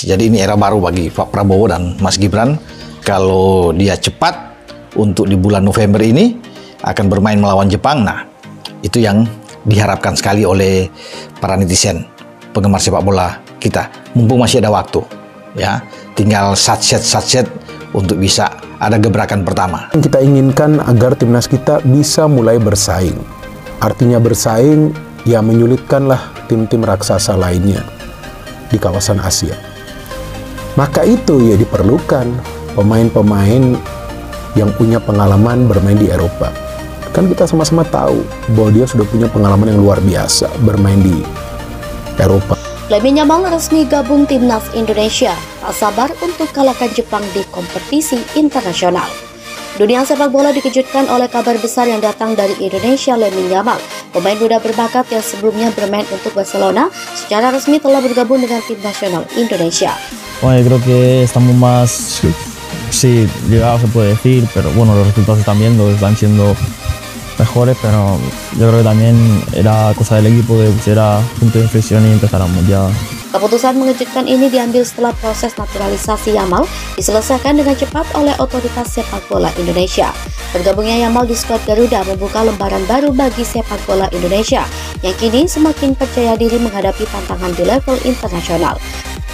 Jadi ini era baru bagi Pak Prabowo dan Mas Gibran. Kalau dia cepat untuk di bulan November ini akan bermain melawan Jepang, nah itu yang diharapkan sekali oleh para netizen penggemar sepak bola kita. Mumpung masih ada waktu, ya, tinggal satset untuk bisa ada gebrakan pertama. Kita inginkan agar timnas kita bisa mulai bersaing. Artinya bersaing, ya menyulitkanlah tim-tim raksasa lainnya di kawasan Asia. Maka itu ya diperlukan pemain-pemain yang punya pengalaman bermain di Eropa. Kan kita sama-sama tahu bahwa dia sudah punya pengalaman yang luar biasa bermain di Eropa. Lamine Yamal resmi gabung timnas Indonesia, tak sabar untuk kalahkan Jepang di kompetisi internasional. Dunia sepak bola dikejutkan oleh kabar besar yang datang dari Indonesia. Lamine Yamal, pemain muda berbakat yang sebelumnya bermain untuk Barcelona, secara resmi telah bergabung dengan tim nasional Indonesia. Bueno, yo creo que estamos más, sí, llegados se puede decir, pero bueno, los resultados se están viendo, están siendo mejores, pero yo creo que también era cosa del equipo de pusiera punto de inflexión y empezar al mundial. Keputusan mengejutkan ini diambil setelah proses naturalisasi Yamal diselesaikan dengan cepat oleh otoritas sepak bola Indonesia. Bergabungnya Yamal di skuad Garuda membuka lembaran baru bagi sepak bola Indonesia yang kini semakin percaya diri menghadapi tantangan di level internasional,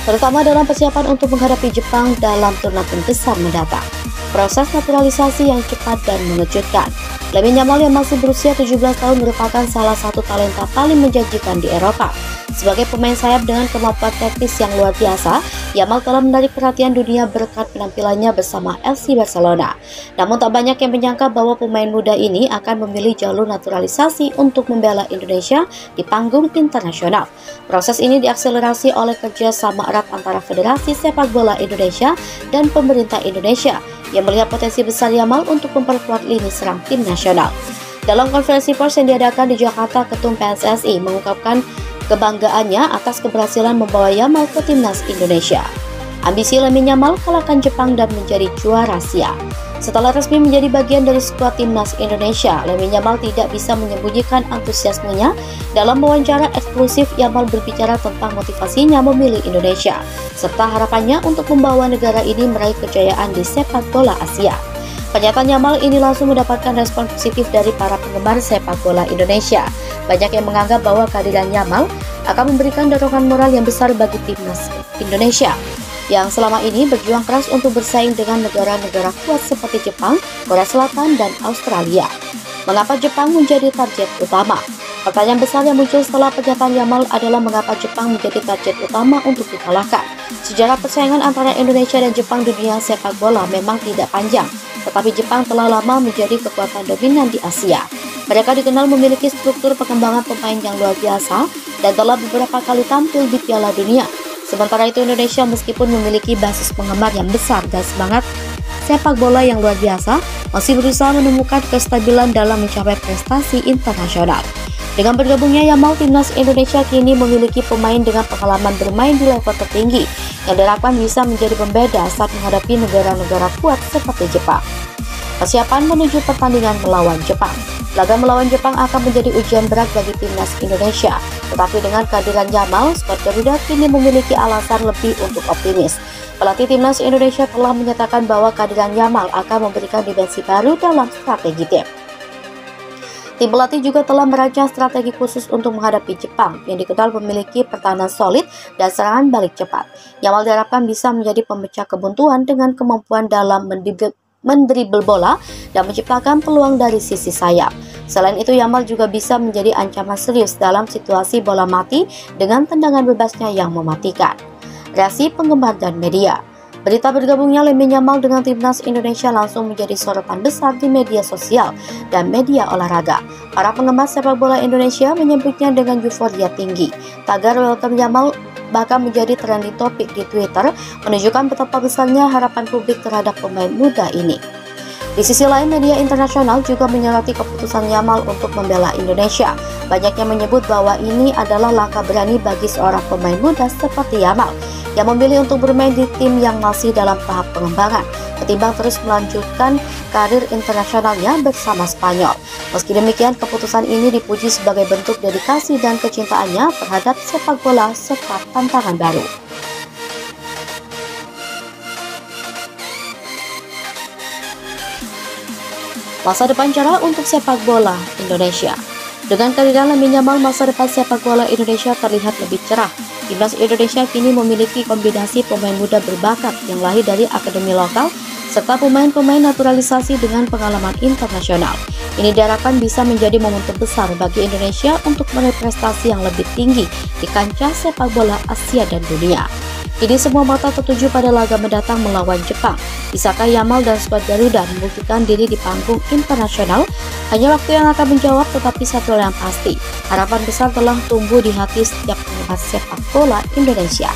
terutama dalam persiapan untuk menghadapi Jepang dalam turnamen besar mendatang. Proses naturalisasi yang cepat dan mengejutkan. Lamine Yamal yang masih berusia 17 tahun merupakan salah satu talenta paling menjanjikan di Eropa. Sebagai pemain sayap dengan kemampuan teknis yang luar biasa, Yamal telah menarik perhatian dunia berkat penampilannya bersama FC Barcelona. Namun tak banyak yang menyangka bahwa pemain muda ini akan memilih jalur naturalisasi untuk membela Indonesia di panggung internasional. Proses ini diakselerasi oleh kerjasama erat antara Federasi Sepak Bola Indonesia dan pemerintah Indonesia yang melihat potensi besar Yamal untuk memperkuat lini serang tim nasional. Dalam konferensi pers yang diadakan di Jakarta, Ketum PSSI mengungkapkan kebanggaannya atas keberhasilan membawa Yamal ke timnas Indonesia. Ambisi Lamine Yamal kalahkan Jepang dan menjadi juara Asia. Setelah resmi menjadi bagian dari skuad timnas Indonesia, Lamine Yamal tidak bisa menyembunyikan antusiasmenya. Dalam wawancara eksklusif, Yamal berbicara tentang motivasinya memilih Indonesia, serta harapannya untuk membawa negara ini meraih kejayaan di sepak bola Asia. Pernyataan Yamal ini langsung mendapatkan respon positif dari para penggemar sepak bola Indonesia. Banyak yang menganggap bahwa kehadiran Yamal akan memberikan dorongan moral yang besar bagi timnas Indonesia yang selama ini berjuang keras untuk bersaing dengan negara-negara kuat seperti Jepang, Korea Selatan, dan Australia. Mengapa Jepang menjadi target utama? Pertanyaan besar yang muncul setelah pernyataan Yamal adalah mengapa Jepang menjadi target utama untuk dikalahkan. Sejarah persaingan antara Indonesia dan Jepang di dunia sepak bola memang tidak panjang, tetapi Jepang telah lama menjadi kekuatan dominan di Asia. Mereka dikenal memiliki struktur pengembangan pemain yang luar biasa dan telah beberapa kali tampil di Piala Dunia. Sementara itu Indonesia meskipun memiliki basis penggemar yang besar dan semangat sepak bola yang luar biasa, masih berusaha menemukan kestabilan dalam mencapai prestasi internasional. Dengan bergabungnya Yamal, timnas Indonesia kini memiliki pemain dengan pengalaman bermain di level tertinggi yang diharapkan bisa menjadi pembeda saat menghadapi negara-negara kuat seperti Jepang. Persiapan menuju pertandingan melawan Jepang. Laga melawan Jepang akan menjadi ujian berat bagi timnas Indonesia, tetapi dengan kehadiran Yamal, skuad Garuda kini memiliki alasan lebih untuk optimis. Pelatih timnas Indonesia telah menyatakan bahwa kehadiran Yamal akan memberikan dimensi baru dalam strategi tim. Tim pelatih juga telah merancang strategi khusus untuk menghadapi Jepang yang dikenal memiliki pertahanan solid dan serangan balik cepat. Yamal diharapkan bisa menjadi pemecah kebuntuan dengan kemampuan dalam mendribel bola dan menciptakan peluang dari sisi sayap. Selain itu, Yamal juga bisa menjadi ancaman serius dalam situasi bola mati dengan tendangan bebasnya yang mematikan. Reaksi penggemar dan media. Berita bergabungnya Lamine Yamal dengan timnas Indonesia langsung menjadi sorotan besar di media sosial dan media olahraga. Para penggemar sepak bola Indonesia menyebutnya dengan euforia tinggi. Tagar Welcome Yamal bahkan menjadi trending topik di Twitter, menunjukkan betapa besarnya harapan publik terhadap pemain muda ini. Di sisi lain, media internasional juga menyoroti keputusan Yamal untuk membela Indonesia. Banyak yang menyebut bahwa ini adalah langkah berani bagi seorang pemain muda seperti Yamal yang memilih untuk bermain di tim yang masih dalam tahap pengembangan, ketimbang terus melanjutkan karir internasionalnya bersama Spanyol. Meski demikian, keputusan ini dipuji sebagai bentuk dedikasi dan kecintaannya terhadap sepak bola serta tantangan baru. Masa depan cerah untuk sepak bola Indonesia. Dengan kehadiran Lamine Yamal, masa depan sepak bola Indonesia terlihat lebih cerah. Timnas Indonesia kini memiliki kombinasi pemain muda berbakat yang lahir dari akademi lokal serta pemain-pemain naturalisasi dengan pengalaman internasional. Ini diharapkan bisa menjadi momentum besar bagi Indonesia untuk meraih prestasi yang lebih tinggi di kancah sepak bola Asia dan dunia. Kini semua mata tertuju pada laga mendatang melawan Jepang. Bisakah Yamal dan skuad Garuda membuktikan diri di panggung internasional? Hanya waktu yang akan menjawab, tetapi satu hal yang pasti, harapan besar telah tumbuh di hati setiap penggemar sepak bola Indonesia.